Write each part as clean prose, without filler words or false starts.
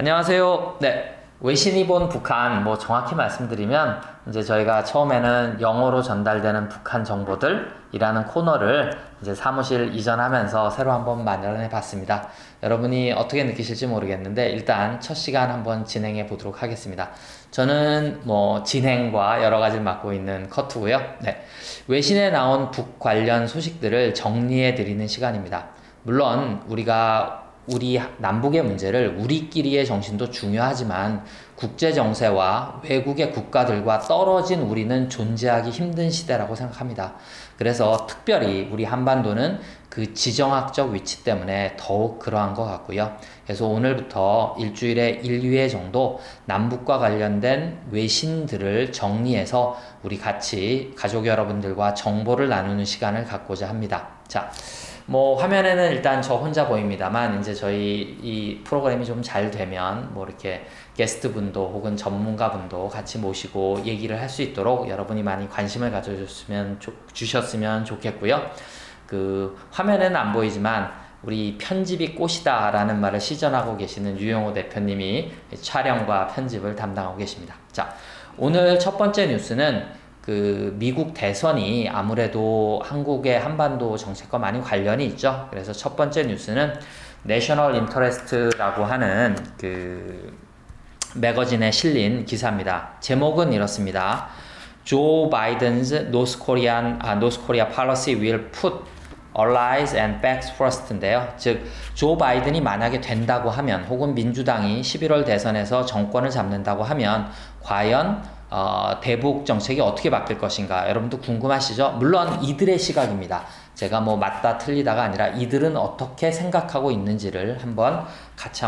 안녕하세요. 네. 외신이 본 북한, 정확히 말씀드리면, 이제 저희가 처음에는 영어로 전달되는 북한 정보들이라는 코너를 이제 사무실 이전하면서 새로 한번 마련해 봤습니다. 여러분이 어떻게 느끼실지 모르겠는데, 일단 첫 시간 한번 진행해 보도록 하겠습니다. 저는 진행과 여러 가지를 맡고 있는 커트고요. 네. 외신에 나온 북 관련 소식들을 정리해 드리는 시간입니다. 물론, 우리 남북의 문제를 우리끼리의 정신도 중요하지만 국제 정세와 외국의 국가들과 떨어진 우리는 존재하기 힘든 시대라고 생각합니다. 그래서 특별히 우리 한반도는 그 지정학적 위치 때문에 더욱 그러한 것 같고요. 그래서 오늘부터 일주일에 1~2회 정도 남북과 관련된 외신들을 정리해서 우리 같이 가족 여러분들과 정보를 나누는 시간을 갖고자 합니다. 자, 화면에는 일단 저 혼자 보입니다만, 이제 저희 이 프로그램이 좀 잘 되면, 이렇게 게스트 분도 혹은 전문가 분도 같이 모시고 얘기를 할 수 있도록 여러분이 많이 관심을 주셨으면 좋겠고요. 화면에는 안 보이지만, 우리 편집이 꽃이다 라는 말을 시전하고 계시는 유영호 대표님이 촬영과 편집을 담당하고 계십니다. 자, 오늘 첫 번째 뉴스는 미국 대선이 아무래도 한국의 한반도 정책과 많이 관련이 있죠. 그래서 첫 번째 뉴스는 내셔널 인터레스트라고 하는 매거진에 실린 기사입니다. 제목은 이렇습니다. Joe Biden's North Korea policy will put allies and facts first인데요. 즉, 조 바이든이 만약에 된다고 하면, 혹은 민주당이 11월 대선에서 정권을 잡는다고 하면, 과연 대북 정책이 어떻게 바뀔 것인가 여러분도 궁금하시죠? 물론 이들의 시각입니다. 제가 맞다 틀리다가 아니라 이들은 어떻게 생각하고 있는지를 같이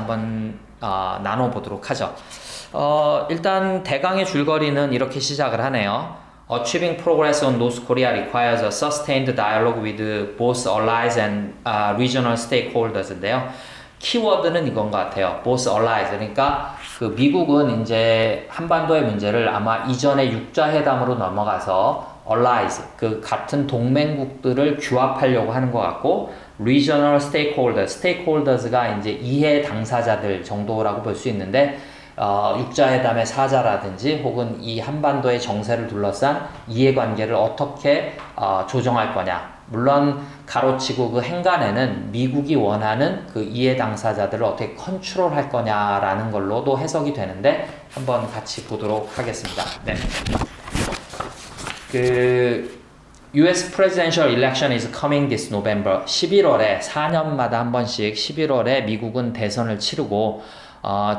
나눠보도록 하죠. 일단 대강의 줄거리는 이렇게 시작을 하네요. Achieving progress on North Korea requires a sustained dialogue with both allies and regional stakeholders인데요. 키워드는 이건 것 같아요. both allies. 그러니까 미국은 이제 한반도의 문제를 아마 이전의 육자회담으로 넘어가서 allies, 같은 동맹국들을 규합하려고 하는 것 같고, regional stakeholders가 이제 이해 당사자들 정도라고 볼 수 있는데, 육자회담의 사자라든지 혹은 이 한반도의 정세를 둘러싼 이해관계를 어떻게 조정할 거냐. 물론 가로치고 그 행간에는 미국이 원하는 이해 당사자들을 어떻게 컨트롤할 거냐라는 걸로도 해석이 되는데, 한번 같이 보도록 하겠습니다. 네. US presidential election is coming this November. 11월에 4년마다 한 번씩 11월에 미국은 대선을 치르고,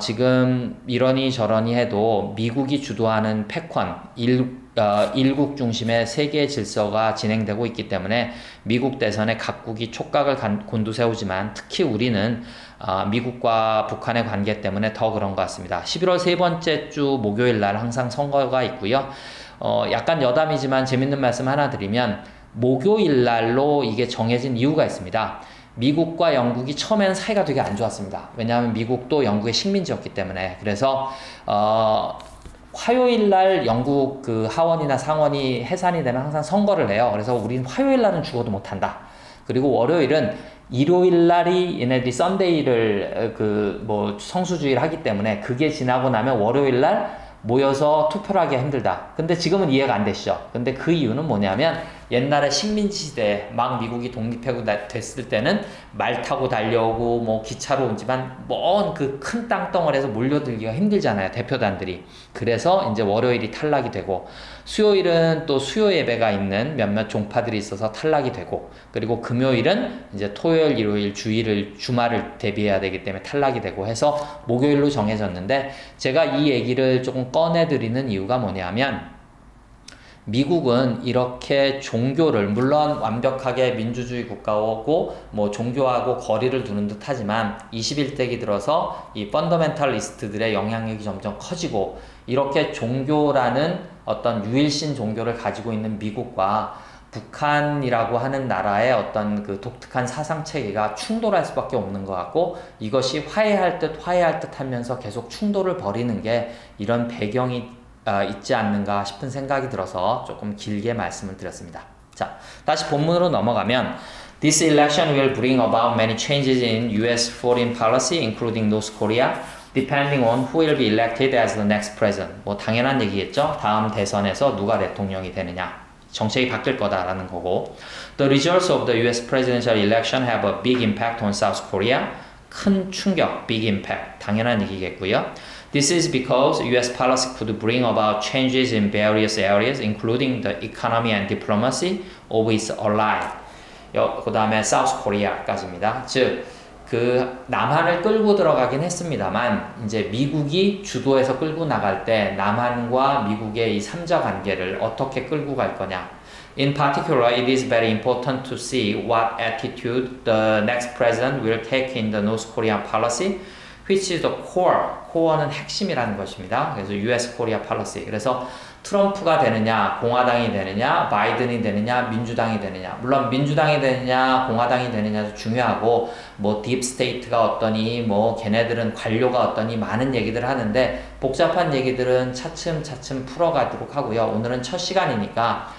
지금 이러니 저러니 해도 미국이 주도하는 패권, 일국 중심의 세계 질서가 진행되고 있기 때문에 미국 대선에 각국이 촉각을 곤두세우지만, 특히 우리는 미국과 북한의 관계 때문에 더 그런 것 같습니다. 11월 세 번째 주 목요일 날 항상 선거가 있고요. 약간 여담이지만 재밌는 말씀 하나 드리면, 목요일 날로 이게 정해진 이유가 있습니다. 미국과 영국이 처음에는 사이가 되게 안 좋았습니다. 왜냐하면 미국도 영국의 식민지였기 때문에. 그래서 화요일 날 영국 하원이나 상원이 해산이 되면 항상 선거를 해요. 그래서 우리는 화요일 날은 죽어도 못한다. 그리고 월요일은 일요일 날이 얘네들이 썬데이를 성수주의를 하기 때문에, 그게 지나고 나면 월요일 날 모여서 투표를 하기가 힘들다. 근데 지금은 이해가 안 되시죠? 근데 그 이유는 뭐냐면, 옛날에 식민지 시대에 막 미국이 독립하고 됐을 때는 말 타고 달려오고 기차로 오지만 먼 큰 땅덩어리에서 몰려들기가 힘들잖아요, 대표단들이. 그래서 이제 월요일이 탈락이 되고, 수요일은 또 수요 예배가 있는 몇몇 종파들이 있어서 탈락이 되고, 그리고 금요일은 이제 토요일, 일요일, 주말을 대비해야 되기 때문에 탈락이 되고 해서 목요일로 정해졌는데, 제가 이 얘기를 조금 꺼내드리는 이유가 뭐냐면, 미국은 이렇게 종교를, 물론 완벽하게 민주주의 국가고 종교하고 거리를 두는 듯 하지만, 21세기 들어서 이 펀더멘탈리스트들의 영향력이 점점 커지고, 이렇게 종교라는 어떤 유일신 종교를 가지고 있는 미국과 북한이라고 하는 나라의 어떤 독특한 사상체계가 충돌할 수밖에 없는 것 같고, 이것이 화해할 듯 하면서 계속 충돌을 벌이는 게 이런 배경이 있지 않는가 싶은 생각이 들어서 조금 길게 말씀을 드렸습니다. 자, 다시 본문으로 넘어가면, This election will bring about many changes in U.S. foreign policy, including North Korea. depending on who will be elected as the next president. 뭐 당연한 얘기겠죠. 다음 대선에서 누가 대통령이 되느냐. 정책이 바뀔 거다라는 거고. The results of the US presidential election have a big impact on South Korea. 큰 충격, big impact. 당연한 얘기겠고요. This is because US policy could bring about changes in various areas, including the economy and diplomacy of its ally. 그 다음에 South Korea까지입니다. 즉, 그 남한을 끌고 들어가긴 했습니다만 이제 미국이 주도해서 끌고 나갈 때 남한과 미국의 이 삼자 관계를 어떻게 끌고 갈 거냐. In particular, it is very important to see what attitude the next president will take in the North Korean policy, which is the core. core는 핵심이라는 것입니다. 그래서 US Korea policy. 그래서 트럼프가 되느냐, 공화당이 되느냐, 바이든이 되느냐, 민주당이 되느냐. 물론 민주당이 되느냐, 공화당이 되느냐도 중요하고 뭐 딥스테이트가 어떠니, 뭐 걔네들은 관료가 어떠니 많은 얘기들을 하는데 복잡한 얘기들은 차츰차츰 풀어가도록 하고요. 오늘은 첫 시간이니까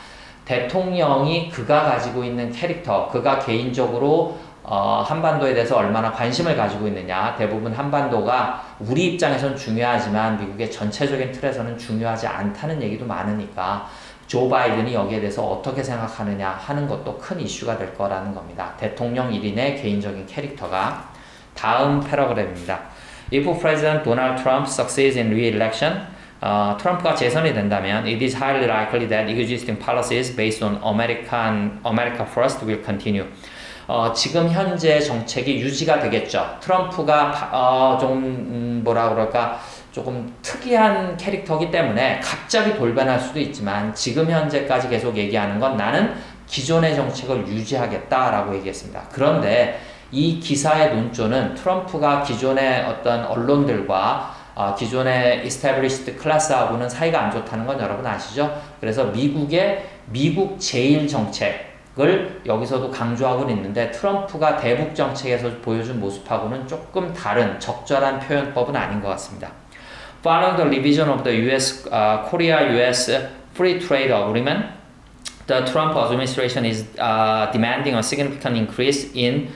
대통령이 그가 가지고 있는 캐릭터, 그가 개인적으로 한반도에 대해서 얼마나 관심을 가지고 있느냐. 대부분 한반도가 우리 입장에선 중요하지만 미국의 전체적인 틀에서는 중요하지 않다는 얘기도 많으니까 조 바이든이 여기에 대해서 어떻게 생각하느냐 하는 것도 큰 이슈가 될 거라는 겁니다. 대통령 1인의 개인적인 캐릭터가. 다음 패러그램입니다. If President Donald Trump succeeds in re-election, 트럼프가 재선이 된다면 it is highly likely that existing policies based on America First will continue. 지금 현재 정책이 유지가 되겠죠. 트럼프가 뭐라 그럴까 조금 특이한 캐릭터이기 때문에 갑자기 돌변할 수도 있지만 지금 현재까지 계속 얘기하는 건 나는 기존의 정책을 유지하겠다라고 얘기했습니다. 그런데 이 기사의 논조는 트럼프가 기존의 어떤 언론들과 기존의 established 클래스하고는 사이가 안 좋다는 건 여러분 아시죠? 그래서 미국 제일 정책을 여기서도 강조하고는 있는데 트럼프가 대북 정책에서 보여준 모습하고는 조금 다른 적절한 표현법은 아닌 것 같습니다. Following the revision of the Korea-US Free Trade Agreement, the Trump administration is demanding a significant increase in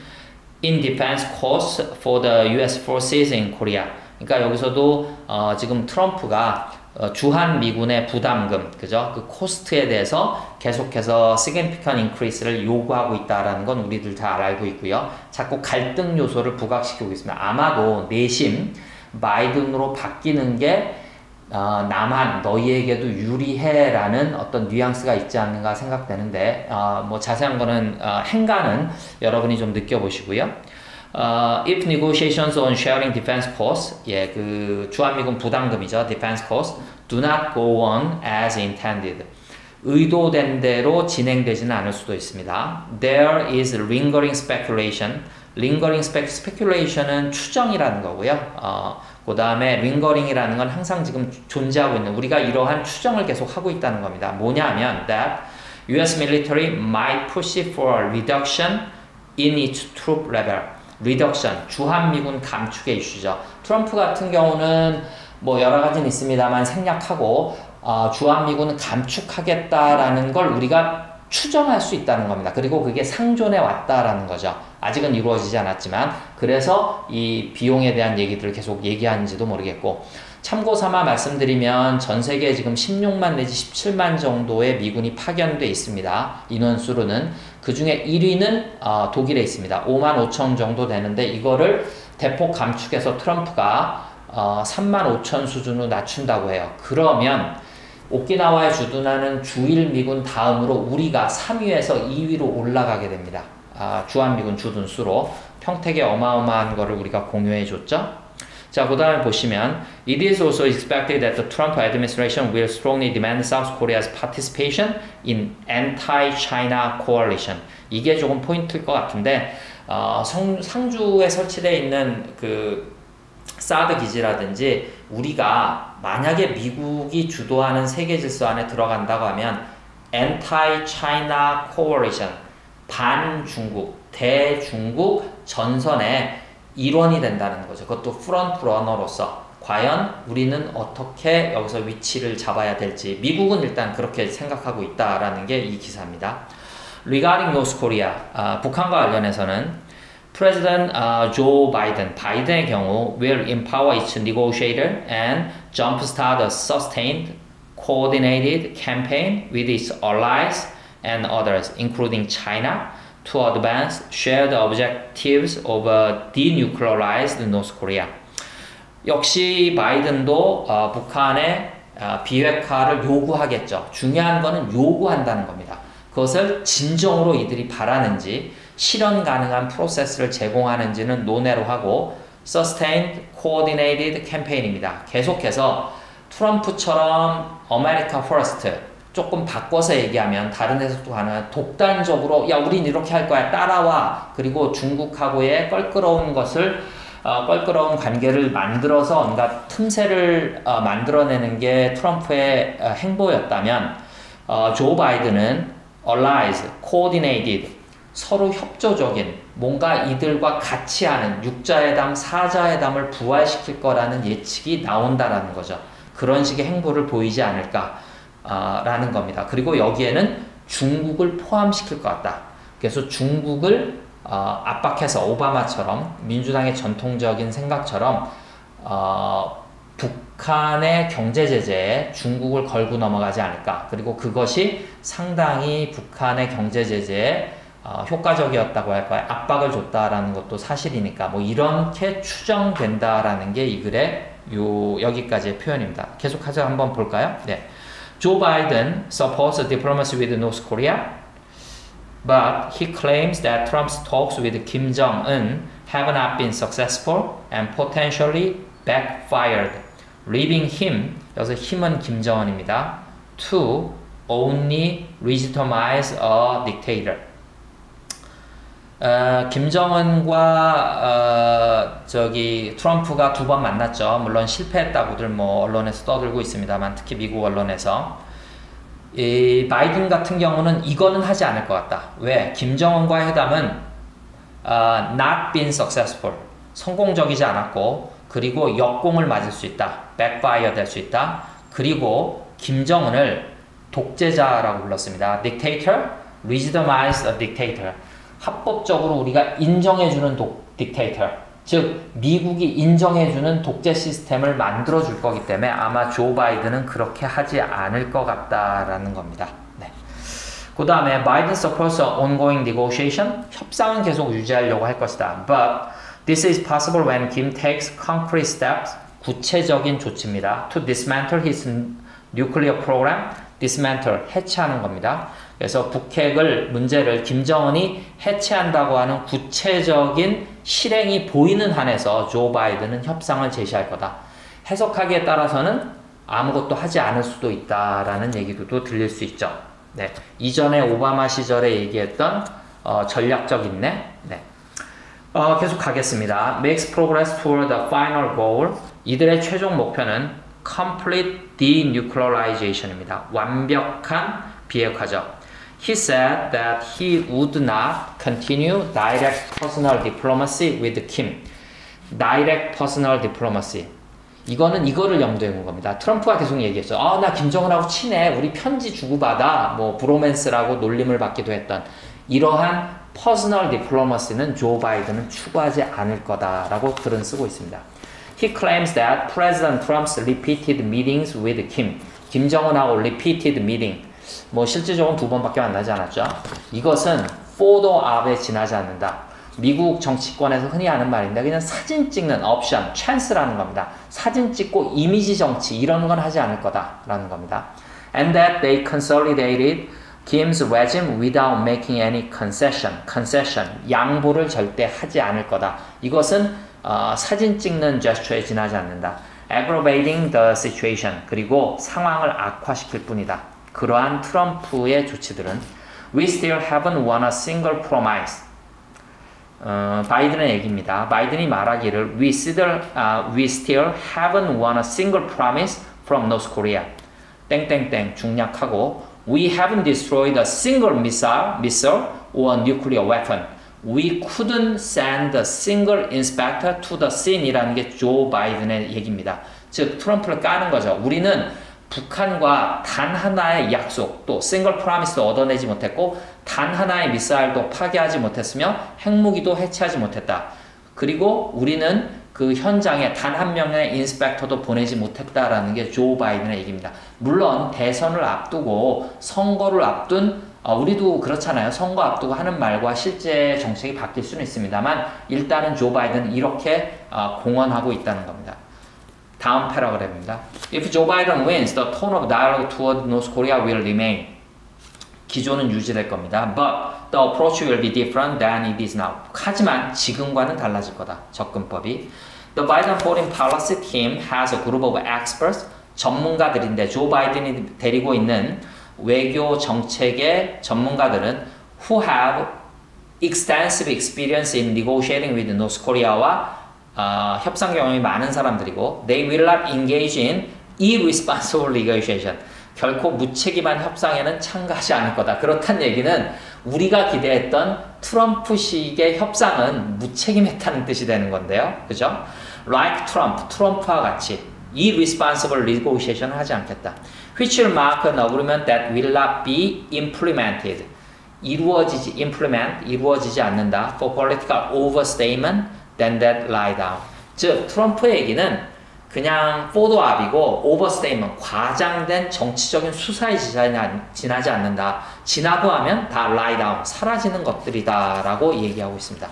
defense costs for the US forces in Korea. 그러니까 여기서도 지금 트럼프가 주한 미군의 부담금, 그죠? 그 코스트에 대해서 계속해서 significant increase를 요구하고 있다라는 건 우리들 잘 알고 있고요. 자꾸 갈등 요소를 부각시키고 있습니다. 아마도 내심 바이든으로 바뀌는 게 남한 너희에게도 유리해라는 어떤 뉘앙스가 있지 않는가 생각되는데 뭐 자세한 거는 행간은 여러분이 좀 느껴보시고요. If negotiations on sharing defense costs, 그 주한미군 부담금이죠, defense costs, do not go on as intended. 의도된 대로 진행되지는 않을 수도 있습니다. There is lingering speculation. lingering speculation은 추정이라는 거고요. 그 다음에 lingering이라는 건 항상 지금 존재하고 있는 우리가 이러한 추정을 계속 하고 있다는 겁니다. 뭐냐면 that US military might push for a reduction in its troop level. reduction, 주한미군 감축의 이슈죠. 트럼프 같은 경우는 뭐 여러 가지는 있습니다만 생략하고 주한미군은 감축하겠다라는 걸 우리가 추정할 수 있다는 겁니다. 그리고 그게 상존해 왔다라는 거죠. 아직은 이루어지지 않았지만 그래서 이 비용에 대한 얘기들을 계속 얘기하는지도 모르겠고 참고 삼아 말씀드리면 전 세계에 지금 16만 내지 17만 정도의 미군이 파견돼 있습니다. 인원수로는 그 중에 1위는 독일에 있습니다. 5만 5천 정도 되는데 이거를 대폭 감축해서 트럼프가 3만 5천 수준으로 낮춘다고 해요. 그러면 오키나와에 주둔하는 주일 미군 다음으로 우리가 3위에서 2위로 올라가게 됩니다. 주한미군 주둔수로 평택에 어마어마한 거를 우리가 공유해 줬죠. 자, 그 다음에 보시면 It is also expected that the Trump administration will strongly demand South Korea's participation in anti-China coalition. 이게 조금 포인트일 것 같은데 상주에 설치되어 있는 그 사드 기지라든지 우리가 만약에 미국이 주도하는 세계 질서 안에 들어간다고 하면 anti-China coalition, 반중국, 대중국 전선에 일원이 된다는 거죠. 그것도 프런트 러너로서 과연 우리는 어떻게 여기서 위치를 잡아야 될지 미국은 일단 그렇게 생각하고 있다라는 게 이 기사입니다. Regarding North Korea, 북한과 관련해서는 President Joe Biden, 바이든의 경우 will empower each negotiator and jumpstart a sustained, coordinated campaign with its allies and others, including China, to advance shared objectives of a denuclearized North Korea. 역시 바이든도 북한의 비핵화를 요구하겠죠. 중요한 거는 요구한다는 겁니다. 그것을 진정으로 이들이 바라는지 실현 가능한 프로세스를 제공하는지는 논외로 하고 Sustained Coordinated Campaign입니다. 계속해서 트럼프처럼 America First 조금 바꿔서 얘기하면 다른 해석도 가능한 독단적으로 야 우린 이렇게 할 거야 따라와 그리고 중국하고의 껄끄러운 관계를 만들어서 뭔가 틈새를 만들어내는 게 트럼프의 행보였다면 조 바이든은 allies, coordinated, 서로 협조적인 뭔가 이들과 같이 하는 육자회담, 사자회담을 부활시킬 거라는 예측이 나온다라는 거죠. 그런 식의 행보를 보이지 않을까 라는 겁니다. 그리고 여기에는 중국을 포함시킬 것 같다. 그래서 중국을 압박해서 오바마처럼 민주당의 전통적인 생각처럼 북한의 경제 제재에 중국을 걸고 넘어가지 않을까. 그리고 그것이 상당히 북한의 경제 제재에 효과적이었다고 할까요? 압박을 줬다라는 것도 사실이니까 뭐 이렇게 추정된다라는 게 이 글의 여기까지의 표현입니다. 계속해서 한번 볼까요? 네. Joe Biden supports diplomacy with North Korea, but he claims that Trump's talks with Kim Jong-un have not been successful and potentially backfired, leaving him, 여기서 힘은 김정은입니다, to only legitimize a dictator. 김정은과 트럼프가 두 번 만났죠. 물론 실패했다고들 뭐 언론에서 떠들고 있습니다만 특히 미국 언론에서 이 바이든 같은 경우는 이거는 하지 않을 것 같다. 왜? 김정은과의 회담은 not been successful, 성공적이지 않았고 그리고 역공을 맞을 수 있다. backfire 될 수 있다. 그리고 김정은을 독재자라고 불렀습니다. dictator, legitimize a dictator. 합법적으로 우리가 인정해주는 딕테이터, 즉 미국이 인정해주는 독재 시스템을 만들어줄 거기 때문에 아마 조 바이든은 그렇게 하지 않을 것 같다라는 겁니다. 네. 그 다음에 Biden supports ongoing negotiation, 협상은 계속 유지하려고 할 것이다. But this is possible when Kim takes concrete steps, 구체적인 조치입니다. To dismantle his nuclear program, dismantle, 해체하는 겁니다. 그래서 북핵을 문제를 김정은이 해체한다고 하는 구체적인 실행이 보이는 한에서 조 바이든은 협상을 제시할 거다. 해석하기에 따라서는 아무것도 하지 않을 수도 있다라는 얘기도 들릴 수 있죠. 네. 이전에 오바마 시절에 얘기했던 전략적 인내. 네. 계속 가겠습니다. Makes progress toward the final goal. 이들의 최종 목표는 complete denuclearization입니다. 완벽한 비핵화죠. He said that he would not continue direct personal diplomacy with Kim. Direct personal diplomacy. 이거를 염두에 둔 겁니다. 트럼프가 계속 얘기했죠. 나 김정은하고 친해. 우리 편지 주고받아. 뭐 브로맨스라고 놀림을 받기도 했던 이러한 퍼스널 디플로머시는 조 바이든은 추구하지 않을 거다라고 글은 쓰고 있습니다. He claims that President Trump's repeated meetings with Kim, 김정은하고 repeated meeting, 뭐 실질적으로 두 번밖에 만나지 않았죠. 이것은 photo op에 지나지 않는다. 미국 정치권에서 흔히 하는 말인데 그냥 사진 찍는 옵션, 찬스라는 겁니다. 사진 찍고 이미지 정치 이런 건 하지 않을 거다라는 겁니다. And that they consolidated Kim's regime without making any concession, 양보를 절대 하지 않을 거다. 이것은 사진 찍는 제스처에 지나지 않는다. Aggravating the situation, 그리고 상황을 악화시킬 뿐이다. 그러한 트럼프의 조치들은 We still haven't won a single promise. 바이든의 얘기입니다. 바이든이 말하기를 we still haven't won a single promise from North Korea. 땡땡땡 중략하고 We haven't destroyed a single missile or nuclear weapon. We couldn't send a single inspector to the scene 이라는 게 조 바이든의 얘기입니다. 즉 트럼프를 까는 거죠. 우리는 북한과 단 하나의 약속, 또 싱글 프라미스도 얻어내지 못했고 단 하나의 미사일도 파괴하지 못했으며 핵무기도 해체하지 못했다. 그리고 우리는 그 현장에 단 한 명의 인스펙터도 보내지 못했다라는 게 조 바이든의 얘기입니다. 물론 대선을 앞두고 선거를 앞둔 우리도 그렇잖아요. 선거 앞두고 하는 말과 실제 정책이 바뀔 수는 있습니다만 일단은 조 바이든은 이렇게 공언하고 있다는 겁니다. 다음 패러그래프입니다. If Joe Biden wins, the tone of dialogue toward North Korea will remain. 기조는 유지될 겁니다. But the approach will be different than it is now. 하지만 지금과는 달라질 거다. 접근법이. The Biden Foreign Policy Team has a group of experts. 전문가들인데 조 바이든이 데리고 있는 외교 정책의 전문가들은 who have extensive experience in negotiating with North Korea와 협상 경험이 많은 사람들이고 they will not engage in irresponsible negotiation. 결코 무책임한 협상에는 참가하지 않을 거다. 그렇다는 얘기는 우리가 기대했던 트럼프식의 협상은 무책임했다는 뜻이 되는 건데요. 그죠? Like Trump, 트럼프와 같이 irresponsible negotiation을 하지 않겠다. Which will mark an agreement that will not be implemented. 이루어지지 않는다. For political overstatement than that lie down. 즉 트럼프의 얘기는 그냥 포도압이고 오버스테이먼트, 과장된 정치적인 수사에 지나지 않는다. 지나고 하면 다 lie down, 사라지는 것들이다 라고 얘기하고 있습니다.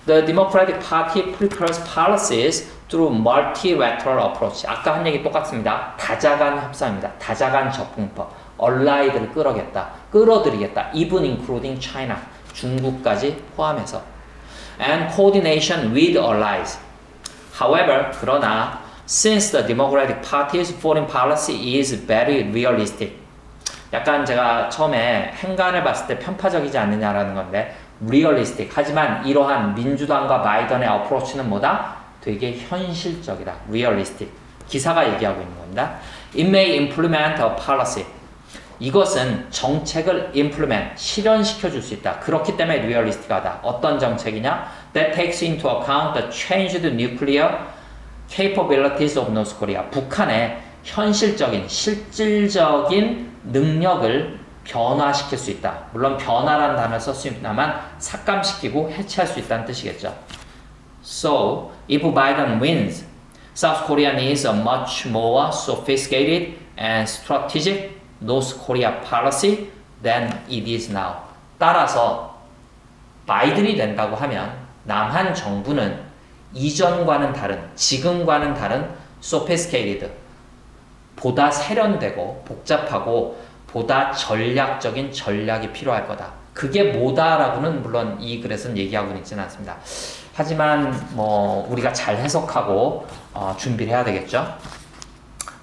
The Democratic Party prepares policies through multilateral approach. 아까 한 얘기 똑같습니다. 다자간 협상입니다. 다자간 접근법. 얼라이들을 끌어들이겠다. Even including China. 중국까지 포함해서. And coordination with allies. However, 그러나 since the Democratic Party's foreign policy is very realistic. 약간 제가 처음에 행간을 봤을 때 편파적이지 않느냐라는 건데 realistic. 하지만 이러한 민주당과 바이든의 어프로치는 뭐다? 되게 현실적이다. realistic. 기사가 얘기하고 있는 겁니다. It may implement a policy. 이것은 정책을 implement, 실현시켜 줄 수 있다. 그렇기 때문에 realistic하다. 어떤 정책이냐? That takes into account the changed nuclear capabilities of North Korea. 북한의 현실적인, 실질적인 능력을 변화시킬 수 있다. 물론 변화라는 단어를 썼습니다만 삭감시키고 해체할 수 있다는 뜻이겠죠. So, if Biden wins, South Korea needs a much more sophisticated and strategic North Korea policy than it is now. 따라서 바이든이 된다고 하면 남한 정부는 이전과는 다른, 지금과는 다른 sophisticated, 보다 세련되고 복잡하고 보다 전략적인 전략이 필요할 거다. 그게 뭐다라고는 물론 이 글에서는 얘기하고는 있지는 않습니다. 하지만 뭐 우리가 잘 해석하고 준비를 해야 되겠죠.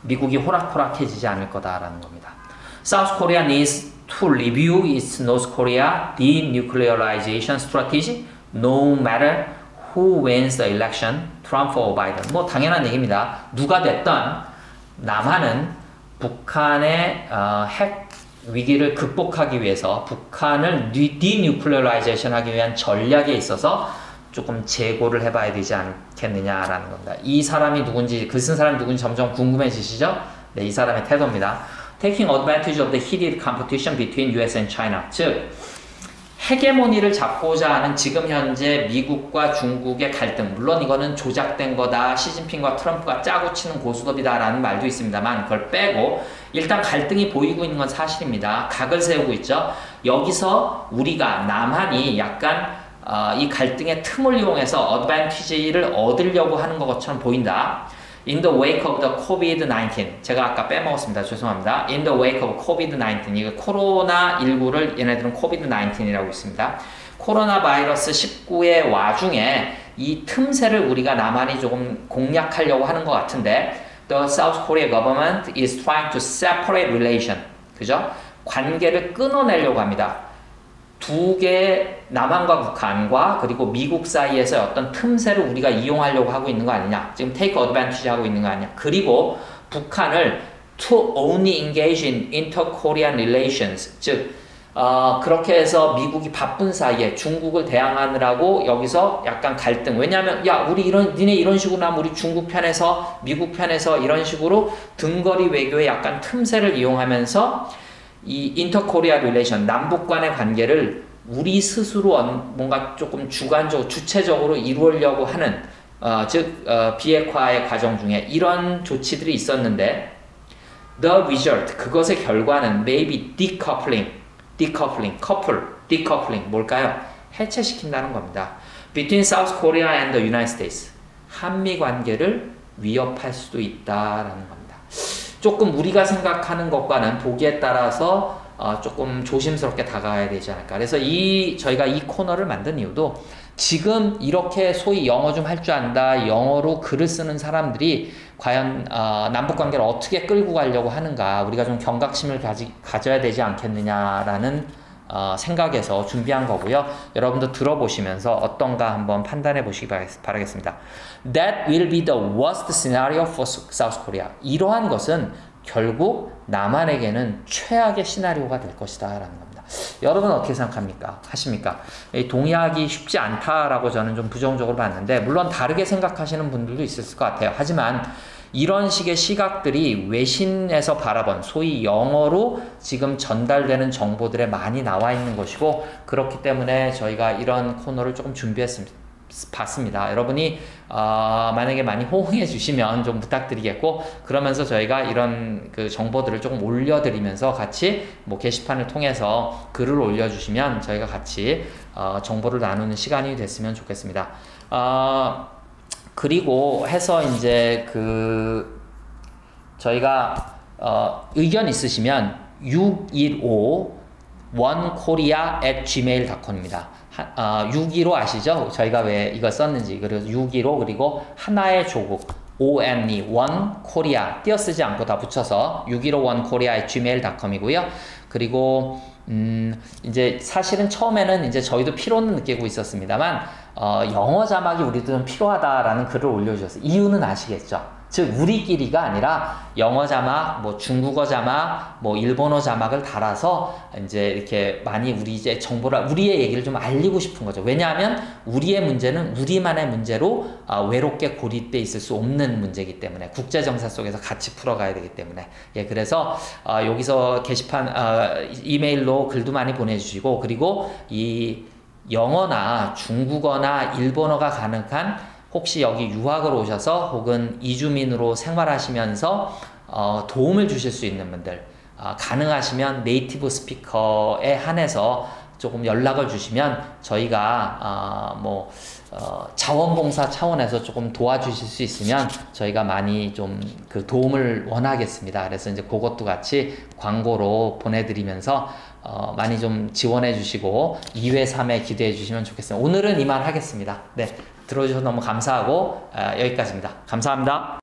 미국이 호락호락해지지 않을 거다라는 겁니다. South Korea needs to review its North Korea denuclearization strategy no matter who wins the election, Trump or Biden. 뭐 당연한 얘기입니다. 누가 됐든 남한은 북한의 핵 위기를 극복하기 위해서 북한을 denuclearization 하기 위한 전략에 있어서 조금 재고를 해봐야 되지 않겠느냐라는 겁니다. 이 사람이 누군지, 글 쓴 사람이 누군지 점점 궁금해지시죠? 네, 이 사람의 태도입니다. Taking advantage of the heated competition between US and China. 즉, 헤게모니를 잡고자 하는 지금 현재 미국과 중국의 갈등. 물론 이거는 조작된 거다. 시진핑과 트럼프가 짜고 치는 고스톱이다라는 말도 있습니다만 그걸 빼고 일단 갈등이 보이고 있는 건 사실입니다. 각을 세우고 있죠. 여기서 우리가 남한이 약간 이 갈등의 틈을 이용해서 어드밴티지를 얻으려고 하는 것처럼 보인다. In the wake of the COVID-19. 제가 아까 빼먹었습니다. 죄송합니다. In the wake of COVID-19. 이거 코로나19를 얘네들은 COVID-19이라고 있습니다. 코로나 바이러스 19의 와중에 이 틈새를 우리가 남한이 조금 공략하려고 하는 것 같은데 The South Korea government is trying to separate relation. 그죠? 관계를 끊어내려고 합니다. 두 개의 남한과 북한과 그리고 미국 사이에서 어떤 틈새를 우리가 이용하려고 하고 있는 거 아니냐. 지금 take advantage 하고 있는 거 아니냐. 그리고 북한을 to only engage in inter-Korean relations. 즉 그렇게 해서 미국이 바쁜 사이에 중국을 대항하느라고 여기서 약간 갈등. 왜냐하면 야 우리 니네 이런 식으로 하면 우리 중국 편에서 미국 편에서 이런 식으로 등거리 외교의 약간 틈새를 이용하면서 이 인터코리아 릴레이션 남북 간의 관계를 우리 스스로 뭔가 조금 주관적으로 주체적으로 이루려고 하는 즉 비핵화의 과정 중에 이런 조치들이 있었는데 the result 그것의 결과는 maybe decoupling 뭘까요? 해체시킨다는 겁니다. Between South Korea and the United States. 한미 관계를 위협할 수도 있다라는 겁니다. 조금 우리가 생각하는 것과는 보기에 따라서 조금 조심스럽게 다가가야 되지 않을까. 그래서 저희가 이 코너를 만든 이유도 지금 이렇게 소위 영어 좀 할 줄 안다, 영어로 글을 쓰는 사람들이 과연 남북 관계를 어떻게 끌고 가려고 하는가, 우리가 좀 경각심을 가져야 되지 않겠느냐라는 생각에서 준비한 거고요. 여러분도 들어보시면서 어떤가 한번 판단해 보시기 바라겠습니다. That will be the worst scenario for South Korea. 이러한 것은 결국 남한에게는 최악의 시나리오가 될 것이다 라는 겁니다. 여러분은 어떻게 하십니까? 동의하기 쉽지 않다라고 저는 좀 부정적으로 봤는데 물론 다르게 생각하시는 분들도 있을 것 같아요. 하지만 이런 식의 시각들이 외신에서 바라본 소위 영어로 지금 전달되는 정보들에 많이 나와 있는 것이고 그렇기 때문에 저희가 이런 코너를 조금 봤습니다. 여러분이 만약에 많이 호응해 주시면 좀 부탁드리겠고 그러면서 저희가 이런 그 정보들을 조금 올려드리면서 같이 뭐 게시판을 통해서 글을 올려주시면 저희가 같이 정보를 나누는 시간이 됐으면 좋겠습니다. 그리고 해서 이제 저희가 의견 있으시면 615 onekorea@gmail.com입니다. 615 아시죠? 저희가 왜 이거 썼는지. 그래서 615 그리고 하나의 조국 one korea 띄어쓰지 않고 다 붙여서 615 onekorea@gmail.com이고요. 그리고 이제 사실은 처음에는 이제 저희도 피로는 느끼고 있었습니다만 영어 자막이 우리들은 필요하다라는 글을 올려주셨어요. 이유는 아시겠죠? 즉 우리끼리가 아니라 영어 자막, 뭐 중국어 자막, 뭐 일본어 자막을 달아서 이제 이렇게 많이 우리 이제 정보를 우리의 얘기를 좀 알리고 싶은 거죠. 왜냐하면 우리의 문제는 우리만의 문제로 외롭게 고립돼 있을 수 없는 문제이기 때문에 국제 정세 속에서 같이 풀어가야 되기 때문에 그래서 여기서 게시판 이메일로 글도 많이 보내주시고 그리고 이 영어나 중국어나 일본어가 가능한 혹시 여기 유학을 오셔서 혹은 이주민으로 생활하시면서 도움을 주실 수 있는 분들 가능하시면 네이티브 스피커에 한해서 조금 연락을 주시면 저희가 자원봉사 차원에서 조금 도와주실 수 있으면 저희가 많이 좀 그 도움을 원하겠습니다. 그래서 이제 그것도 같이 광고로 보내드리면서 많이 좀 지원해 주시고 2회, 3회 기대해 주시면 좋겠습니다. 오늘은 이만 하겠습니다. 네, 들어주셔서 너무 감사하고 여기까지입니다. 감사합니다.